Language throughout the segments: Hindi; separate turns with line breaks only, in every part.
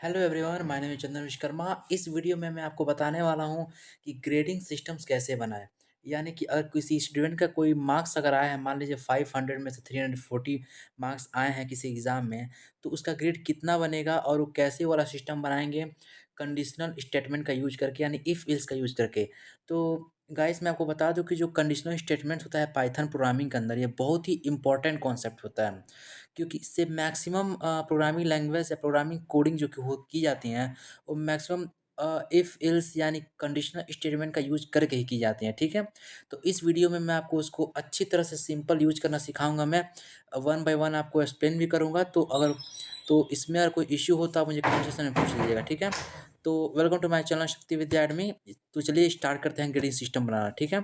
Hello everyone, my name is Chandan Vishwakarma. इस वीडियो में मैं आपको बताने वाला हूं कि ग्रेडिंग सिस्टम्स कैसे बनाएं। यानी कि अगर किसी स्टूडेंट का कोई मार्क्स अगर आया है, मान लीजिए 500 में से 340 मार्क्स आए हैं किसी एग्ज़ाम में, तो उसका ग्रेड कितना बनेगा और वो कैसे वाला सिस्टम बनाएंगे कंडीशनल स्टेटमेंट का यूज करके, यानी इफ़ इल्स का यूज करके। तो गाइस मैं आपको बता दूं कि जो कंडीशनल स्टेटमेंट होता है पाइथन प्रोग्रामिंग के अंदर, ये बहुत ही इंपॉर्टेंट कॉन्सेप्ट होता है, क्योंकि इससे मैक्सिमम प्रोग्रामिंग लैंग्वेज या प्रोग्रामिंग कोडिंग जो कि की जाती हैं, वो मैक्सिमम इफ़ इल्स यानी कंडीशनल स्टेटमेंट का यूज करके ही की जाती हैं। ठीक है, तो इस वीडियो में मैं आपको उसको अच्छी तरह से सिंपल यूज करना सिखाऊंगा। मैं वन बाय वन आपको एक्सप्लेन भी करूंगा। तो इसमें अगर कोई इश्यू हो तो आप मुझे कमेंट सेक्शन में पूछ लीजिएगा। ठीक है, तो वेलकम टू माय चैनल शक्ति विद्या एकेडमी। तो चलिए स्टार्ट करते हैं ग्रेडिंग सिस्टम बनाना। ठीक है,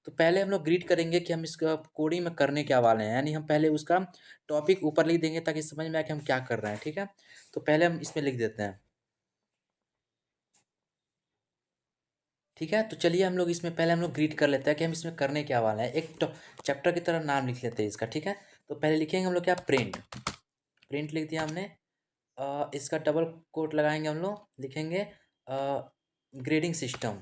तो पहले हम लोग ग्रीड करेंगे कि हम इसका कोडिंग में करने क्या वाले हैं, यानी हम पहले उसका टॉपिक ऊपर लिख देंगे ताकि समझ में आए कि हम क्या कर रहे हैं। ठीक है, तो पहले हम इसमें लिख देते हैं। ठीक है, तो चलिए हम लोग इसमें पहले हम लोग ग्रीड कर लेते हैं कि हम इसमें करने क्या वाले हैं। एक चैप्टर की तरह नाम लिख लेते हैं इसका। ठीक है, तो पहले लिखेंगे हम लोग क्या, प्रिंट। प्रिंट लिख दिया हमने। इसका डबल कोट लगाएंगे, हम लोग लिखेंगे ग्रेडिंग सिस्टम।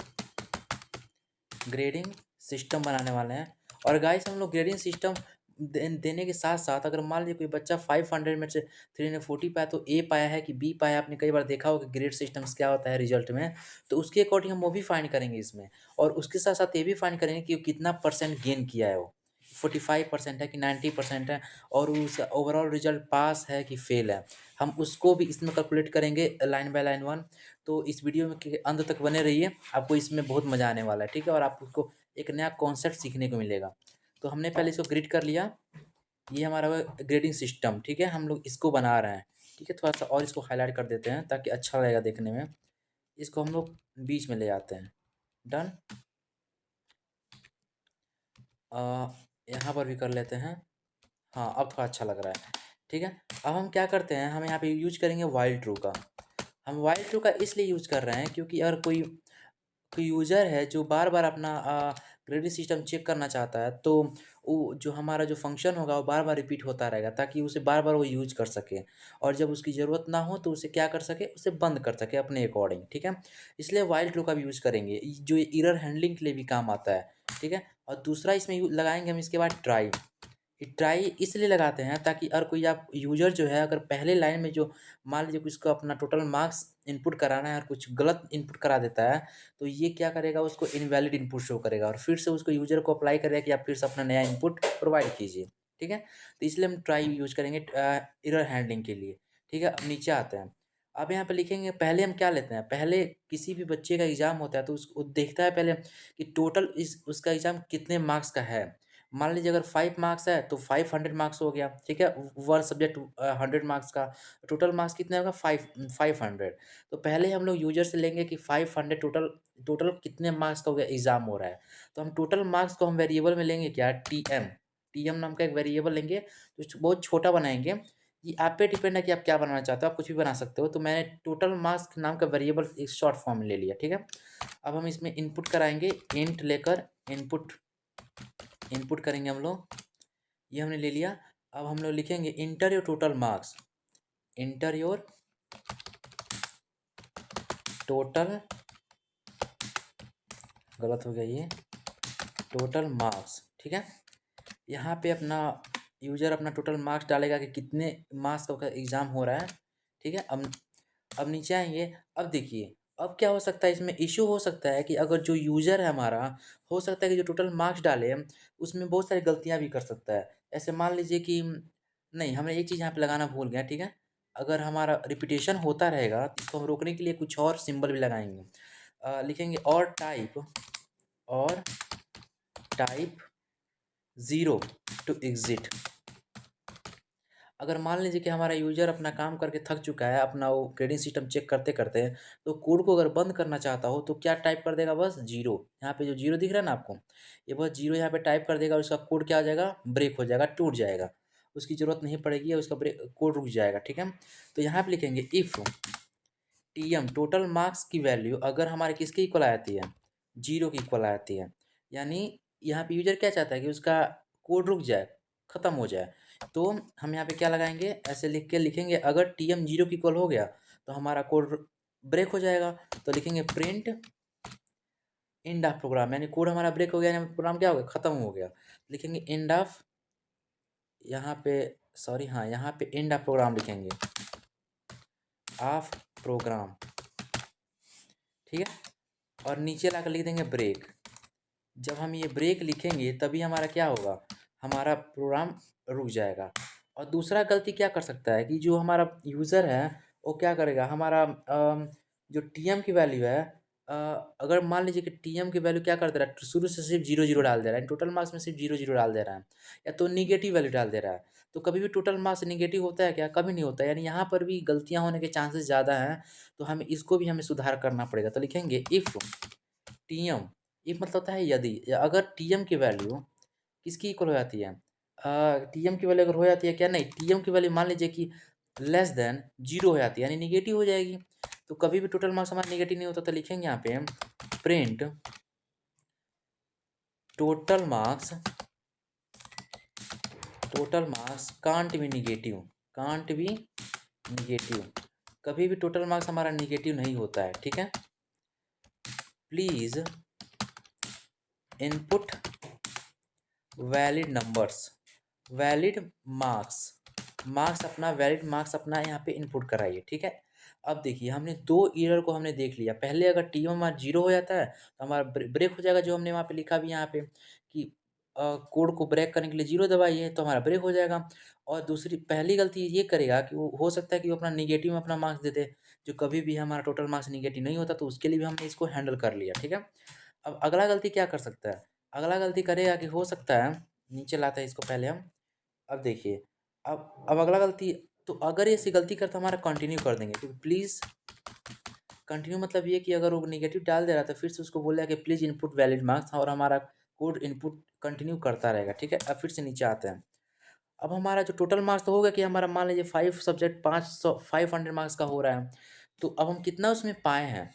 ग्रेडिंग सिस्टम बनाने वाले हैं। और गाइस हम लोग ग्रेडिंग सिस्टम देने के साथ साथ, अगर मान लीजिए कोई बच्चा 500 में से 340 पाया तो ए पाया है कि बी पाया, आपने कई बार देखा होगा कि ग्रेड सिस्टम्स क्या होता है रिजल्ट में, तो उसके अकॉर्डिंग हम वो भी फाइंड करेंगे इसमें। और उसके साथ साथ ये भी फाइंड करेंगे कि वो कितना परसेंट गेन किया है, वो 45% है कि 90% है, और उस ओवरऑल रिजल्ट पास है कि फेल है, हम उसको भी इसमें कैलकुलेट करेंगे लाइन बाय लाइन वन। तो इस वीडियो में के अंत तक बने रहिए, आपको इसमें बहुत मज़ा आने वाला है। ठीक है, और आपको एक नया कॉन्सेप्ट सीखने को मिलेगा। तो हमने पहले इसको ग्रिड कर लिया, ये हमारा ग्रेडिंग सिस्टम। ठीक है, हम लोग इसको बना रहे हैं। ठीक है, थोड़ा सा और इसको हाईलाइट कर देते हैं ताकि अच्छा लगेगा देखने में। इसको हम लोग बीच में ले आते हैं। डन। यहाँ पर भी कर लेते हैं। हाँ, अब थोड़ा अच्छा लग रहा है। ठीक है, अब हम क्या करते हैं, हम यहाँ पे यूज करेंगे वाइल ट्रू का। हम वाइल ट्रू का इसलिए यूज कर रहे हैं क्योंकि अगर कोई कोई यूज़र है जो बार बार अपना क्रेडिट सिस्टम चेक करना चाहता है, तो वो जो हमारा जो फंक्शन होगा वो बार बार रिपीट होता रहेगा ताकि उसे बार बार वो यूज कर सके। और जब उसकी ज़रूरत ना हो तो उसे क्या कर सके, उसे बंद कर सके अपने अकॉर्डिंग। ठीक है, इसलिए वाइल ट्रू का भी यूज़ करेंगे, जो एरर हैंडलिंग के लिए भी काम आता है। ठीक है, और दूसरा इसमें लगाएंगे हम इसके बाद ट्राई। ये ट्राई इसलिए लगाते हैं ताकि अगर कोई आप यूज़र जो है, अगर पहले लाइन में जो मान लीजिए किसको अपना टोटल मार्क्स इनपुट कराना है और कुछ गलत इनपुट करा देता है, तो ये क्या करेगा, उसको इनवैलिड इनपुट शो करेगा और फिर से उसको यूज़र को अप्लाई करेगा कि आप फिर से अपना नया इनपुट प्रोवाइड कीजिए। ठीक है, तो इसलिए हम ट्राई यूज़ करेंगे एरर हैंडलिंग के लिए। ठीक है, अब नीचे आते हैं। अब यहाँ पे लिखेंगे, पहले हम क्या लेते हैं, पहले किसी भी बच्चे का एग्ज़ाम होता है तो उसको देखता है पहले कि टोटल इस उसका एग्ज़ाम कितने मार्क्स का है। मान लीजिए अगर 5 मार्क्स है तो 500 मार्क्स हो गया। ठीक है, वन सब्जेक्ट 100 मार्क्स का, टोटल मार्क्स कितने होगा, 500। तो पहले हम लोग यूजर से लेंगे कि 500 टोटल टोटल कितने मार्क्स का हो गया, एग्जाम हो रहा है। तो हम टोटल मार्क्स को हम वेरिएबल में लेंगे क्या, टीएम। टीएम नाम का एक वेरिएबल लेंगे, तो बहुत छोटा बनाएंगे। ये आप पे डिपेंड है कि आप क्या बनाना चाहते हो, आप कुछ भी बना सकते हो। तो मैंने टोटल मार्क्स नाम का वेरिएबल एक शॉर्ट फॉर्म में ले लिया। ठीक है, अब हम इसमें इनपुट कराएंगे, इंट लेकर इनपुट इनपुट करेंगे हम लोग। ये हमने ले लिया। अब हम लोग लिखेंगे inter your total marks. Inter your total, गलत हो गया ये, टोटल मार्क्स। ठीक है, यहाँ पे अपना यूजर अपना टोटल मार्क्स डालेगा कि कितने मार्क्स का एग्ज़ाम हो रहा है। ठीक है, अब नीचे आएंगे। अब देखिए, अब क्या हो सकता है, इसमें इशू हो सकता है कि अगर जो यूज़र है हमारा, हो सकता है कि जो टोटल मार्क्स डाले उसमें बहुत सारी गलतियाँ भी कर सकता है। ऐसे मान लीजिए कि नहीं, हमने एक चीज़ यहाँ पे लगाना भूल गया। ठीक है, अगर हमारा रिपीटेशन होता रहेगा तो इसको हम रोकने के लिए कुछ और सिंबल भी लगाएंगे। लिखेंगे और टाइप ज़ीरो टू एग्ज़िट। अगर मान लीजिए कि हमारा यूज़र अपना काम करके थक चुका है, अपना वो ग्रेडिंग सिस्टम चेक करते-करते, तो कोड को अगर बंद करना चाहता हो तो क्या टाइप कर देगा, बस ज़ीरो। यहाँ पे जो ज़ीरो दिख रहा है ना आपको, ये बस ज़ीरो यहाँ पे टाइप कर देगा और उसका कोड क्या हो जाएगा, ब्रेक हो जाएगा, टूट जाएगा। उसकी ज़रूरत नहीं पड़ेगी, उसका कोड रुक जाएगा। ठीक है, तो यहाँ पे लिखेंगे इफ़ टीएम टोटल मार्क्स की वैल्यू अगर हमारे किसके इक्वल आ जाती है, ज़ीरो की इक्वल आ जाती है, यानी यहाँ पे यूज़र क्या चाहता है कि उसका कोड रुक जाए, ख़त्म हो जाए। तो हम यहाँ पे क्या लगाएंगे, ऐसे लिख के लिखेंगे अगर टीएम ज़ीरो की इक्वल हो गया तो हमारा कोड ब्रेक हो जाएगा। तो लिखेंगे प्रिंट एंड ऑफ प्रोग्राम, यानी कोड हमारा ब्रेक हो गया, यानी प्रोग्राम क्या हो गया, खत्म हो गया। लिखेंगे एंड ऑफ, यहाँ पे सॉरी, हाँ यहाँ पे एंड ऑफ प्रोग्राम लिखेंगे, ऑफ प्रोग्राम, ठीक है। और नीचे लाकर लिख देंगे ब्रेक। जब हम ये ब्रेक लिखेंगे तभी हमारा क्या होगा, हमारा प्रोग्राम रुक जाएगा। और दूसरा गलती क्या कर सकता है कि जो हमारा यूज़र है वो क्या करेगा, हमारा जो टीएम की वैल्यू है, अ, अगर मान लीजिए कि टीएम की वैल्यू क्या कर दे रहा है, शुरू से सिर्फ जीरो जीरो डाल दे रहा है, टोटल मार्क्स में सिर्फ जीरो जीरो डाल दे रहा है, या तो निगेटिव वैल्यू डाल दे रहा है। तो कभी भी टोटल मार्क्स निगेटिव होता है क्या, कभी नहीं होता है, यानी यहाँ पर भी गलतियाँ होने के चांसेस ज़्यादा हैं। तो हमें इसको भी हमें सुधार करना पड़ेगा। तो लिखेंगे इफ़ टीएम, इफ मतलब होता है यदि, या अगर टीएम की वैल्यू किसकी इक्वल हो जाती है, टीएम की वैल्यू अगर हो जाती है क्या, नहीं, टीएम की वैल्यू मान लीजिए कि लेस देन जीरो हो जाती है, यानी निगेटिव हो जाएगी। तो कभी भी टोटल मार्क्स हमारा निगेटिव नहीं होता। तो लिखेंगे यहाँ पे print total marks, total marks can't be negative, can't be negative, कभी भी टोटल मार्क्स हमारा निगेटिव नहीं होता है, ठीक है। Please input valid numbers, valid marks, marks अपना वैलिड मार्क्स अपना यहाँ पे इनपुट कराइए, ठीक है। अब देखिए हमने दो एरर को हमने देख लिया। पहले अगर टी हमारा जीरो हो जाता है तो हमारा ब्रेक हो जाएगा, जो हमने वहाँ पे लिखा भी यहाँ पे कि कोड को ब्रेक करने के लिए जीरो दबाइए तो हमारा ब्रेक हो जाएगा। और दूसरी पहली गलती ये करेगा कि वो हो सकता है कि वो अपना निगेटिव में अपना मार्क्स दे दे, जो कभी भी हमारा टोटल मार्क्स निगेटिव नहीं होता। तो उसके लिए भी हमने इसको हैंडल कर लिया, ठीक है। अब अगला गलती क्या कर सकता है, अगला गलती करेगा कि हो सकता है, नीचे लाते हैं इसको पहले हम। अब देखिए, अब अगला गलती, तो अगर ये ऐसी गलती करता हमारा कंटिन्यू कर देंगे, क्योंकि प्लीज़ कंटिन्यू मतलब ये कि अगर वो नेगेटिव डाल दे रहा तो फिर से उसको बोलेगा कि प्लीज़ इनपुट वैलिड मार्क्स, और हमारा कोड इनपुट कंटिन्यू करता रहेगा, ठीक है। अब फिर से नीचे आते हैं। अब हमारा जो टोटल मार्क्स तो होगा कि हमारा मान लीजिए 5 सब्जेक्ट 500 मार्क्स का हो रहा है। तो अब हम कितना उसमें पाए हैं,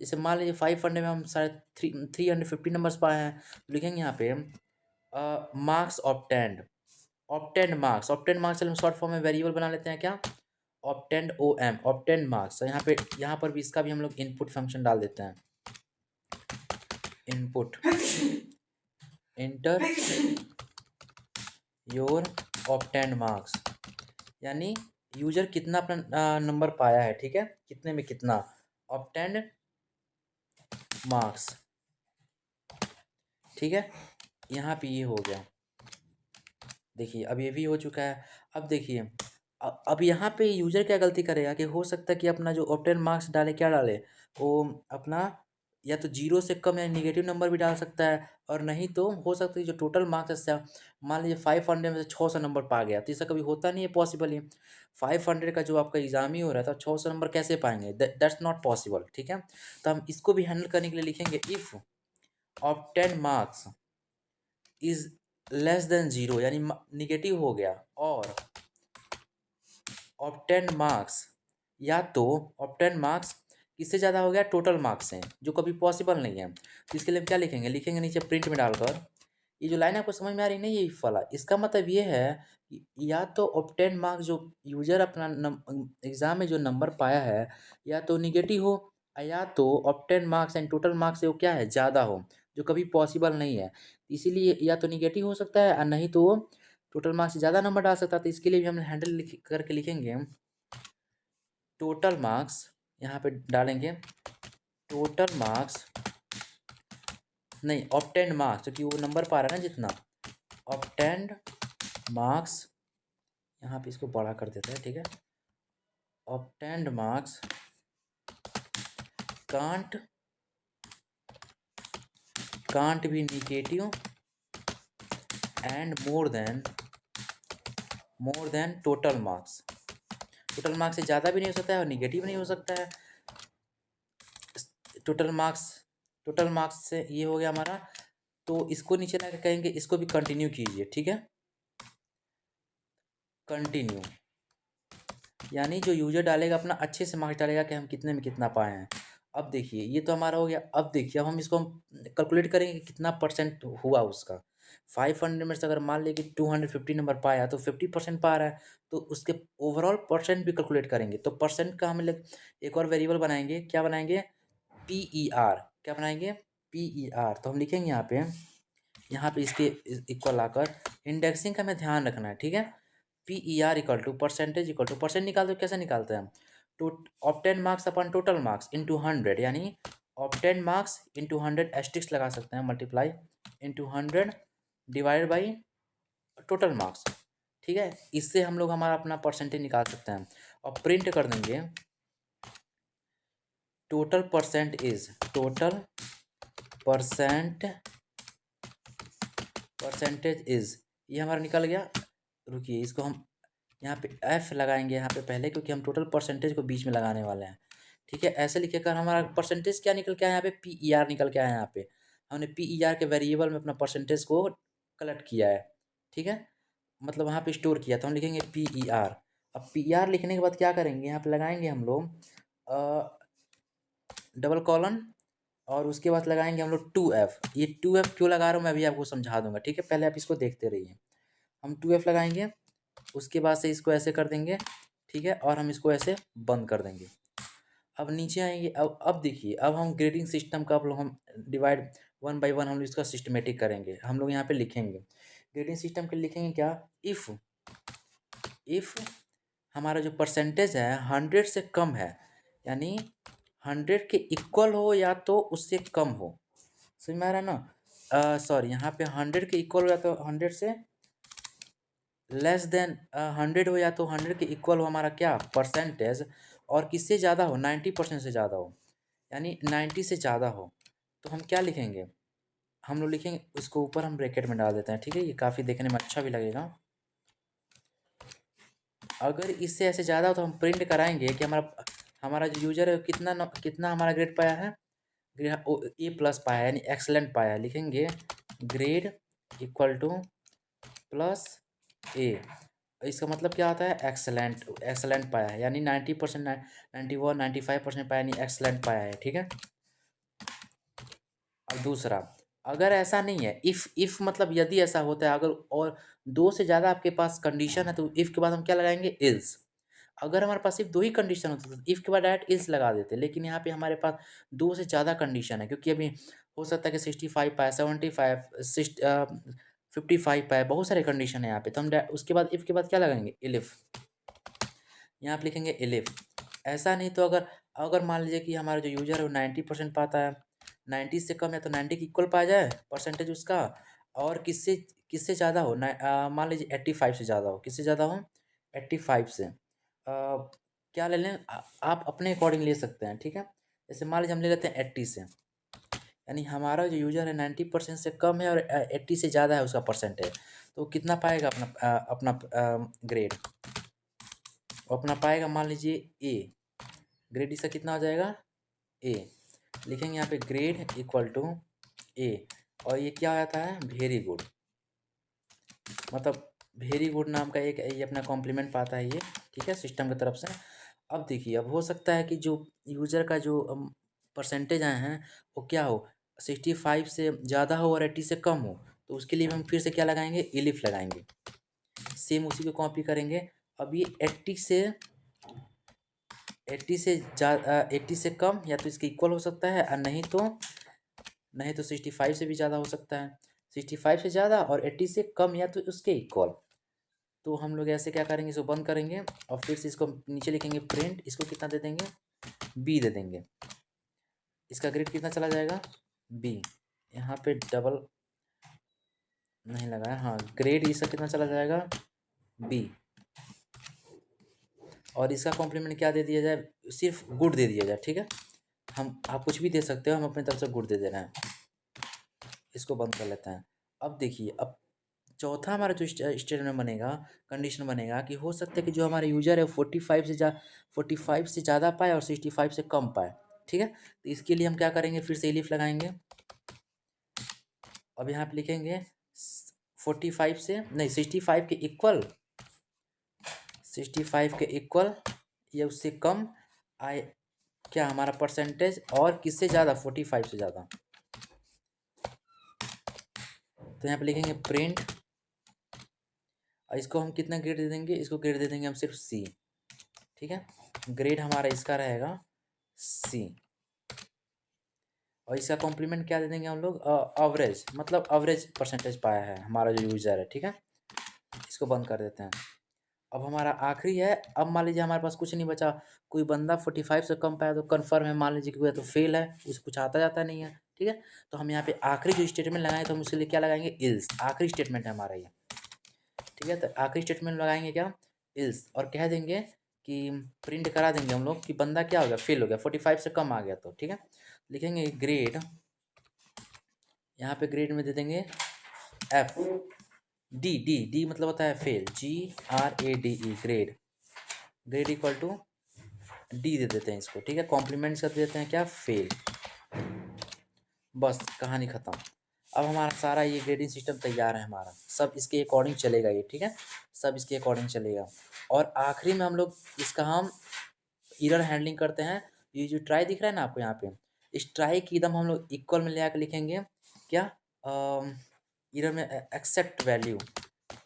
जैसे मान लीजिए 500 में हम शायद 350 नंबर्स पाए हैं। तो लिखेंगे यहाँ पे marks obtained, obtained marks, obtained marks चलो हम शॉर्ट फॉर्म में वेरिएबल बना लेते हैं क्या, obtained O M, obtained marks. तो यहाँ पर भी इसका भी हम लोग इनपुट फंक्शन डाल देते हैं, input inter your obtained marks, यानी यूजर कितना अपना नंबर पाया है, ठीक है, कितने में कितना, ऑब्टेंड मार्क्स, ठीक है। यहाँ पे ये हो गया, देखिए अब ये भी हो चुका है। अब देखिए अब यहाँ पे यूजर क्या गलती करेगा कि हो सकता है कि अपना जो ऑब्टेन मार्क्स डाले, क्या डाले, वो अपना या तो जीरो से कम या निगेटिव नंबर भी डाल सकता है, और नहीं तो हो सकता है जो टोटल मार्क्स है, मान लीजिए 500 में से 600 नंबर पा गया। तो ऐसा कभी होता नहीं है पॉसिबल ही, 500 का जो आपका एग्जाम ही हो रहा था, 600 नंबर कैसे पाएंगे, दैट्स नॉट पॉसिबल, ठीक है। तो हम इसको भी हैंडल करने के लिए लिखेंगे if obtain marks is less than zero, यानी निगेटिव हो गया, और ऑब्टेन मार्क्स, या तो ऑब्टेन मार्क्स किससे ज़्यादा हो गया, टोटल मार्क्स से, जो कभी पॉसिबल नहीं है। तो इसके लिए हम क्या लिखेंगे, लिखेंगे नीचे प्रिंट में डालकर, ये जो लाइन आपको समझ में आ रही नहीं, ये इफ वाला, इसका मतलब ये है कि या तो ऑब्टेन मार्क्स जो यूजर अपना एग्जाम में जो नंबर पाया है, या तो निगेटिव हो, या तो obtain marks and total marks से वो क्या है, ज़्यादा हो, जो कभी पॉसिबल नहीं है। इसीलिए या तो निगेटिव हो सकता है, और नहीं तो टोटल मार्क्स से ज़्यादा नंबर डाल सकता है। तो इसके लिए भी हम हैंडल करके लिखेंगे टोटल मार्क्स, यहाँ पे डालेंगे टोटल मार्क्स, नहीं ऑब्टेंड मार्क्स, क्योंकि वो नंबर पा रहा है ना जितना, ऑब्टेंड मार्क्स, यहाँ पे इसको बड़ा कर देते हैं, ठीक है, obtained marks can't be negative and more than total marks, total marks से ज़्यादा भी नहीं हो सकता है और निगेटिव नहीं हो सकता है। टोटल मार्क्स से ये हो गया हमारा। तो इसको नीचे ला के कहेंगे, इसको भी कंटिन्यू कीजिए, ठीक है, कंटिन्यू, यानी जो यूजर डालेगा अपना अच्छे से मार्क्स डालेगा कि हम कितने में कितना पाए हैं। अब देखिए ये तो हमारा हो गया। अब देखिए अब हम इसको हम कैलकुलेट करेंगे कि कितना परसेंट हुआ उसका। 500 में से अगर मान लीजिए कि 250 नंबर पाया तो 50% पा रहा है, तो उसके ओवरऑल परसेंट भी कैलकुलेट करेंगे। तो परसेंट का हम लोग एक और वेरिएबल बनाएंगे, क्या बनाएंगे, PER। क्या बनाएंगे, PER। तो हम लिखेंगे यहाँ पे इसके इक्वल आकर इंडेक्सिंग का हमें ध्यान रखना है, ठीक है। PER equal to percentage equal to percent निकालते हो, कैसे निकालते हैं हम, टू ऑब्टेन मार्क्स अपन टोटल मार्क्स इंटू 100, यानी ऑब्टेन मार्क्स इंटू 100 एस्टिक्स लगा सकते हैं, multiply into 100 divide by total marks, ठीक है। इससे हम लोग हमारा अपना परसेंटेज निकाल सकते हैं और प्रिंट कर देंगे टोटल परसेंट परसेंटेज इज, ये हमारा निकल गया। रुकिए, इसको हम यहाँ पे एफ लगाएंगे यहाँ पे पहले, क्योंकि हम टोटल परसेंटेज को बीच में लगाने वाले हैं, ठीक है। ऐसे लिखेकर हमारा परसेंटेज क्या निकल के आया, यहाँ पे PER निकल के आया। यहाँ पे हमने PER के वेरिएबल में अपना परसेंटेज को कलेक्ट किया है, ठीक है, मतलब वहाँ पे स्टोर किया। तो हम लिखेंगे PER। अब PER लिखने के बाद क्या करेंगे, यहाँ पे लगाएंगे हम लोग डबल कॉलन, और उसके बाद लगाएंगे हम लोग 2F। ये 2F क्यों लगा रहा हूँ मैं अभी आपको समझा दूंगा, ठीक है, पहले आप इसको देखते रहिए। हम 2F लगाएंगे, उसके बाद से इसको ऐसे कर देंगे, ठीक है, और हम इसको ऐसे बंद कर देंगे। अब नीचे आएंगे, अब देखिए, अब हम ग्रेडिंग सिस्टम का हम डिवाइड 1 बाई 1 हम लोग इसका सिस्टमेटिक करेंगे। हम लोग यहाँ पे लिखेंगे ग्रेडिंग सिस्टम के लिखेंगे क्या, इफ़ हमारा जो परसेंटेज है 100 से कम है, यानी 100 के इक्वल हो या तो उससे कम हो, समझ में आ रहा है ना, सॉरी, यहाँ पे 100 के इक्वल हो या तो 100 से लेस देन 100 हो, या तो 100 के इक्वल हो हमारा क्या परसेंटेज, और किससे ज़्यादा हो, 90% से ज़्यादा हो, यानी 90 से ज़्यादा हो। तो हम क्या लिखेंगे, हम लोग लिखेंगे, उसको ऊपर हम ब्रैकेट में डाल देते हैं, ठीक है, ये काफ़ी देखने में अच्छा भी लगेगा। अगर इससे ऐसे ज़्यादा हो तो हम प्रिंट कराएंगे कि हमारा हमारा जो यूजर है वो कितना हमारा ग्रेड पाया है, A+ पाया है, यानी एक्सलेंट पाया है। लिखेंगे grade equal two plus A। इसका मतलब क्या होता है, एक्सलेंट पाया है, यानी 90%, 91, 95% पाया, यानी एक्सलेंट पाया है, ठीक है। और दूसरा, अगर ऐसा नहीं है, इफ़ मतलब यदि ऐसा होता है, अगर और दो से ज़्यादा आपके पास कंडीशन है, तो इफ़ के बाद हम क्या लगाएंगे, इल्स। अगर हमारे पास सिर्फ दो ही कंडीशन होती तो इफ़ के बाद डायरेक्ट इल्स लगा देते, लेकिन यहाँ पे हमारे पास दो से ज़्यादा कंडीशन है, क्योंकि अभी हो सकता है कि 65 पाए, 75, 55 पाए, बहुत सारे कंडीशन है यहाँ पे। तो हम उसके बाद इफ़ के बाद क्या लगाएंगे, इलिफ। यहाँ पे लिखेंगे इलिफ। ऐसा नहीं तो अगर अगर मान लीजिए कि हमारा जो यूजर है वो 90% पाता है, 90 से कम है तो 90 के इक्वल पाया जाए परसेंटेज उसका, और किससे किससे ज़्यादा हो, मान लीजिए 85 से ज़्यादा हो, किससे ज़्यादा हो, 85 से। क्या ले लें, आप अपने अकॉर्डिंग ले सकते हैं, ठीक है। जैसे मान लीजिए हम ले लेते हैं 80 से, यानी हमारा जो यूजर है 90% से कम है और 80 से ज़्यादा है उसका परसेंटेज, तो कितना पाएगा अपना ग्रेड, वो अपना पाएगा, मान लीजिए ए। ग्रेड इसका कितना हो जाएगा, ए। लिखेंगे यहाँ पे ग्रेड इक्वल टू ए, और ये क्या आता है, वेरी गुड, मतलब वेरी गुड नाम का एक ये अपना कॉम्प्लीमेंट पाता है ये, ठीक है, सिस्टम की तरफ से। अब देखिए, अब हो सकता है कि जो यूज़र का जो परसेंटेज आए हैं वो क्या हो, 65 से ज़्यादा हो और 80 से कम हो, तो उसके लिए हम फिर से क्या लगाएंगे, इलिफ लगाएंगे। सेम उसी को कॉपी करेंगे। अब ये 80 से ज़्यादा, 80 से कम या तो इसके इक्वल हो सकता है, और नहीं तो 65 से भी ज़्यादा हो सकता है। 65 से ज़्यादा और 80 से कम या तो उसके इक्वल। तो हम लोग ऐसे क्या करेंगे, इसको बंद करेंगे और फिर से इसको नीचे लिखेंगे प्रिंट, इसको कितना दे देंगे, बी दे देंगे। इसका ग्रेड कितना चला जाएगा, बी। यहाँ पे डबल नहीं लगाया, हाँ, ग्रेड इसका कितना चला जाएगा, बी। और इसका कॉम्प्लीमेंट क्या दे दिया जाए, सिर्फ गुड दे दिया जाए, ठीक है। आप कुछ भी दे सकते हो, हम अपनी तरफ से गुड दे दे रहे हैं। इसको बंद कर लेते हैं। अब देखिए, अब चौथा हमारा जो स्टेटमेंट बनेगा, कंडीशन बनेगा कि हो सकता है कि जो हमारे यूजर है 45 से ज़्यादा पाए और 65 से कम पाए, ठीक है। तो इसके लिए हम क्या करेंगे, फिर से इलिफ लगाएंगे। अब यहाँ पे लिखेंगे 45 से नहीं, 65 के इक्वल, 65 के इक्वल या उससे कम आए क्या हमारा परसेंटेज, और किससे ज़्यादा, 45 से ज़्यादा। तो यहाँ पे लिखेंगे प्रिंट, और इसको हम कितना ग्रेड दे देंगे, इसको ग्रेड दे देंगे हम सिर्फ सी। ठीक है, ग्रेड हमारा इसका रहेगा सी, और इसका कॉम्प्लीमेंट क्या दे देंगे हम लोग, एवरेज, मतलब एवरेज परसेंटेज पाया है हमारा जो यूज़र है। ठीक है, इसको बंद कर देते हैं। अब हमारा आखिरी है, अब मान लीजिए हमारे पास कुछ नहीं बचा, कोई बंदा 45 से कम पाया तो कन्फर्म है, मान लीजिए कि वह तो फेल है, उसे कुछ आता जाता नहीं है। ठीक है, तो हम यहाँ पे आखिरी जो स्टेटमेंट लगाएंगे तो हम उसके लिए क्या लगाएंगे, इल्स, आखिरी स्टेटमेंट है हमारा ये। ठीक है, तो आखिरी स्टेटमेंट लगाएंगे क्या, इल्स, और कह देंगे कि प्रिंट करा देंगे हम लोग कि बंदा क्या हो गया, फेल हो गया, 45 से कम आ गया तो। ठीक है, लिखेंगे ग्रेड, यहाँ पे ग्रेड में दे देंगे एफ, डी, डी, डी मतलब होता है fail, GRADE, grade, grade equal to D दे देते हैं इसको। ठीक है, कॉम्प्लीमेंट्स कर देते हैं क्या, फेल, बस कहानी ख़त्म। अब हमारा सारा ये ग्रेडिंग सिस्टम तैयार है हमारा, सब इसके अकॉर्डिंग चलेगा ये। ठीक है, सब इसके अकॉर्डिंग चलेगा, और आखिरी में हम लोग इसका हम एरर हैंडलिंग करते हैं। ये जो ट्राई दिख रहा है ना आपको यहाँ पे, इस ट्राई की एकदम हम लोग इक्वल में ले आकर लिखेंगे क्या, एरर में एक्सेप्ट वैल्यू,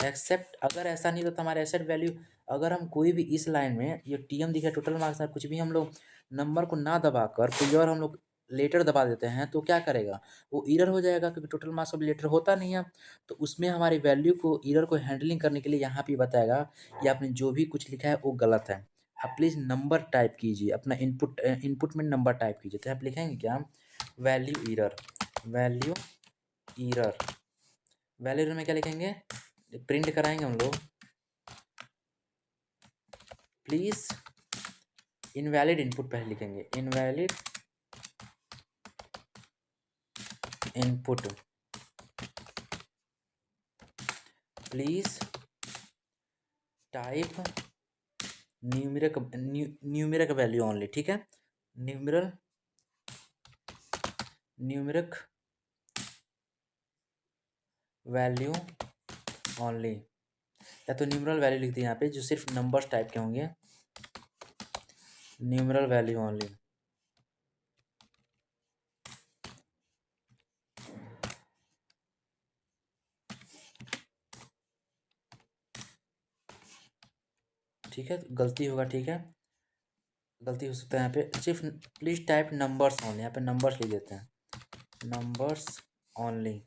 एक्सेप्ट, अगर ऐसा नहीं तो हमारे एक्सेप्ट वैल्यू, अगर हम कोई भी इस लाइन में ये TM दिखा टोटल मार्क्स है, कुछ भी हम लोग नंबर को ना दबाकर कोई और हम लोग लेटर दबा देते हैं तो क्या करेगा, वो एरर हो जाएगा, क्योंकि टोटल मार्क्स अब लेटर होता नहीं है। तो उसमें हमारी वैल्यू को, एरर को हैंडलिंग करने के लिए यहाँ पे बताएगा कि आपने जो भी कुछ लिखा है वो गलत है, आप प्लीज़ नंबर टाइप कीजिए, अपना इनपुट में नंबर टाइप कीजिए। तो आप लिखेंगे क्या, value error, value error, value error में क्या लिखेंगे, प्रिंट कराएंगे हम लोग, प्लीज़ इनवैलिड इनपुट पहले लिखेंगे, invalid input, please type numeric value only. ठीक है, न्यूमेरिक वैल्यू ओनली, या तो न्यूमरल वैल्यू लिख दिए यहाँ पे जो सिर्फ नंबर्स टाइप के होंगे, न्यूमरल वैल्यू ओनली। ठीक है, गलती होगा, ठीक है, गलती हो सकता है यहाँ पे, सिर्फ प्लीज टाइप नंबर्स ओनली, यहाँ पे नंबर्स लिख देते हैं, नंबर्स ओनली।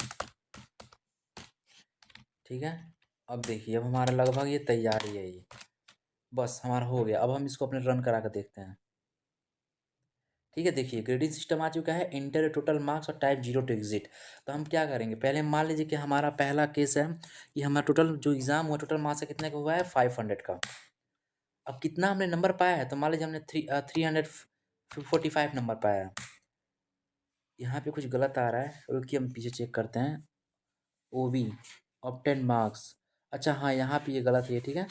ठीक है, अब देखिए, अब हमारा लगभग ये तैयार ही है, ये बस हमारा हो गया। अब हम इसको अपने रन करा कर देखते हैं। ठीक है, देखिए ग्रेडिंग सिस्टम आ चुका है, इंटर टोटल मार्क्स और टाइप 0 टू एग्जिट। तो हम क्या करेंगे, पहले मान लीजिए कि हमारा पहला केस है कि हमारा टोटल जो एग्ज़ाम हुआ, टोटल मार्क्स कितने का हुआ है, 500 का। अब कितना हमने नंबर पाया है, तो मान लीजिए हमने 345 नंबर पाया है। यहाँ पे कुछ गलत आ रहा है, रुकिए हम पीछे चेक करते हैं। OB ऑब्टेन मार्क्स, अच्छा हाँ, यहाँ पे ये गलत है। ठीक है,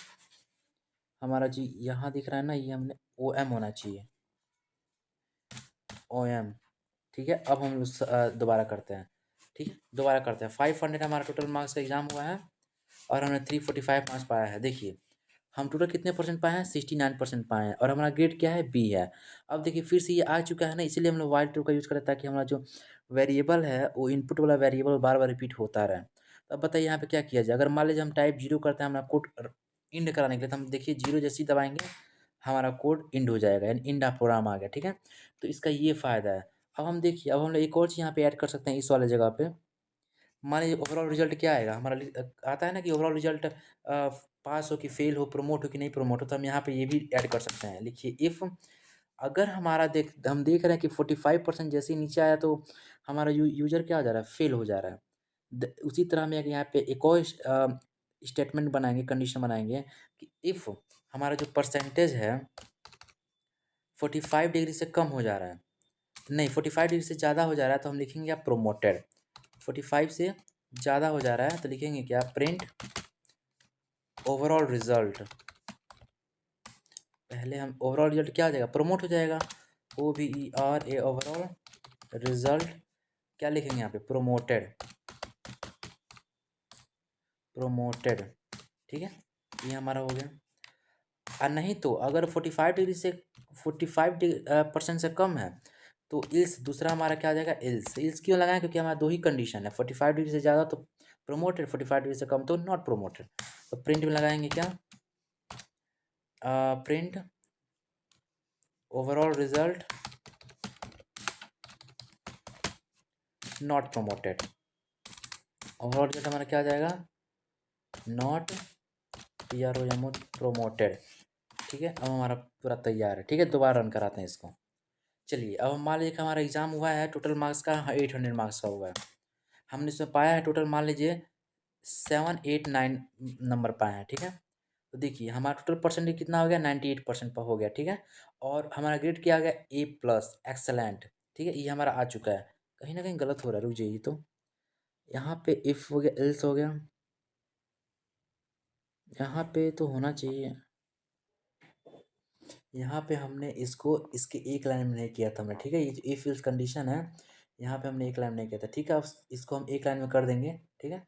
हमारा जी यहाँ दिख रहा है ना, ये हमने OM होना चाहिए, OM। ठीक है, अब हम दोबारा करते हैं। ठीक है, दोबारा करते हैं। 500 हमारा टोटल मार्क्स का एग्ज़ाम हुआ है, और हमने 345 मार्क्स पाया है। देखिए हम टोटल कितने परसेंट पाए हैं, 69% पाए हैं, और हमारा ग्रेड क्या है, B है। अब देखिए फिर से ये आ चुका है ना, इसीलिए हम लोग वाइल टू का यूज़ करें, ताकि हमारा जो वेरिएबल है वो इनपुट वाला वेरिएबल बार बार रिपीट होता रहे। तो अब बताइए यहाँ पे क्या किया जाए, अगर मान लीजिए हम टाइप 0 करते हैं हमारा कोड इंड कराने के लिए, तो हम देखिए 0 जैसे ही दबाएंगे हमारा कोड इंड हो जाएगा, यानी इंड ऑफ प्रोग्राम आ गया। ठीक है, तो इसका ये फ़ायदा है। अब हम देखिए, अब हम लोग एक और चीज़ यहाँ पे ऐड कर सकते हैं इस वाले जगह पे। मान लीजिए ओवरऑल रिजल्ट क्या आएगा हमारा, आता है ना कि ओवरऑल रिजल्ट पास हो कि फेल हो, प्रमोट हो कि नहीं प्रमोट हो, तो हम यहाँ पे ये भी ऐड कर सकते हैं। लिखिए इफ़, अगर हमारा हम देख रहे हैं कि 45% जैसे ही नीचे आया तो हमारा यूजर क्या हो जा रहा है, फेल हो जा रहा है। उसी तरह हम यहाँ पे एक और स्टेटमेंट बनाएंगे, कंडीशन बनाएंगे कि इफ़ हमारा जो परसेंटेज है 45 डिग्री से कम हो जा रहा है, नहीं 45 डिग्री से ज़्यादा हो जा रहा है, तो हम लिखेंगे क्या, प्रोमोटेड। 45 से ज़्यादा हो जा रहा है तो लिखेंगे क्या, प्रिंट ओवरऑल रिजल्ट। पहले हम ओवरऑल रिजल्ट क्या हो जाएगा, प्रमोट हो जाएगा, OVERA ओवरऑल रिजल्ट। क्या लिखेंगे यहाँ पे, प्रोमोटेड, प्रोमोटेड। ठीक है, ये हमारा हो गया। और नहीं तो अगर 45 डिग्री से 45% से कम है तो इल्स दूसरा हमारा क्या आ जाएगा, इल्स। इल्स क्यों लगाएं, क्योंकि हमारा दो ही कंडीशन है, 45 डिग्री से ज़्यादा तो प्रोमोटेड, 45 डिग्री से कम तो नॉट प्रोमोटेड। तो प्रिंट में लगाएंगे क्या, print overall result not promoted. Overall result हमारा क्या आ जाएगा, नॉट PROMO प्रोमोटेड। ठीक है, अब हमारा पूरा तैयार है। ठीक है, दोबारा रन कराते हैं इसको। चलिए, अब हम मान लीजिए कि हमारा एग्जाम हुआ है, टोटल मार्क्स का 800 मार्क्स का हुआ है। हमने इसमें पाया है टोटल, मान लीजिए 789 नंबर पाए हैं। ठीक है, तो देखिए हमारा टोटल परसेंटेज कितना हो गया, 98% पर हो गया। ठीक है, और हमारा ग्रेड क्या आ गया, A+ एक्सेलेंट। ठीक है, ये हमारा आ चुका है। कहीं ना कहीं गलत हो रहा है, रुक जाइए। तो यहाँ पे इफ़ हो गया, एल्स हो गया, यहाँ पे तो होना चाहिए। यहाँ पे हमने इसको इसके एक लाइन में नहीं किया था हमने। ठीक है, ये जो इफ एल्स कंडीशन है, यहाँ पे हमने एक लाइन में नहीं किया था। ठीक है, अब इसको हम एक लाइन में कर देंगे। ठीक है,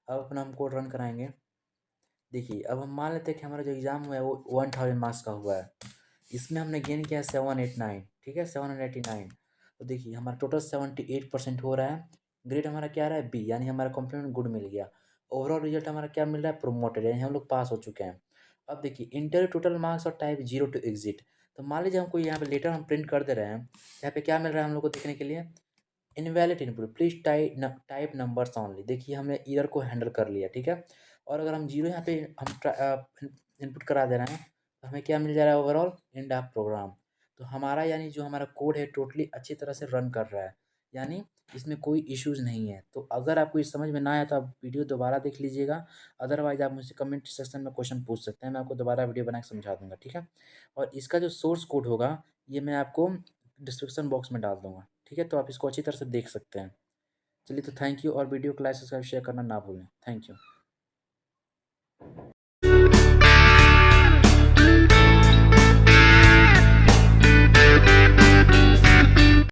अब अपना हम कोड रन कराएंगे। देखिए, अब हम मान लेते हैं कि हमारा जो एग्ज़ाम हुआ है वो 1000 मार्क्स का हुआ है। इसमें हमने गेन किया है 789। ठीक है, 789। तो देखिए हमारा टोटल 78% हो रहा है। ग्रेड हमारा क्या आ रहा है, बी, यानी हमारा कॉम्प्लीमेंट गुड मिल गया। ओवरऑल रिजल्ट हमारा क्या मिल रहा है, प्रोमोटेड, यानी हम लोग पास हो चुके हैं। अब देखिए इंटर टोटल मार्क्स और टाइप 0 टू एग्जिट। तो मान लीजिए हमको यहाँ पे लेटर हम प्रिंट कर दे रहे हैं, यहाँ पे क्या मिल रहा है हम लोग को देखने के लिए, invalid input, please type numbers only. देखिए हमने ईरर को हैंडल कर लिया। ठीक है, और अगर हम जीरो यहाँ पे हम इनपुट करा दे रहे हैं, तो हमें क्या मिल जा रहा है, ओवरऑल एंड ऑफ प्रोग्राम। तो हमारा यानी जो हमारा कोड है टोटली अच्छी तरह से रन कर रहा है, यानी इसमें कोई इश्यूज़ नहीं है। तो अगर आपको इस समझ में ना आया तो आप वीडियो दोबारा देख लीजिएगा। अदरवाइज़ आप मुझसे कमेंट सेक्शन में क्वेश्चन पूछ सकते हैं, मैं आपको दोबारा वीडियो बना के समझा दूंगा। ठीक है, और इसका जो सोर्स कोड होगा ये मैं आपको डिस्क्रिप्शन बॉक्स में डाल दूंगा। ठीक है, तो आप इसको अच्छी तरह से देख सकते हैं। चलिए, तो थैंक यू, और वीडियो को लाइक सब्सक्राइब शेयर करना ना भूलें। Thank you.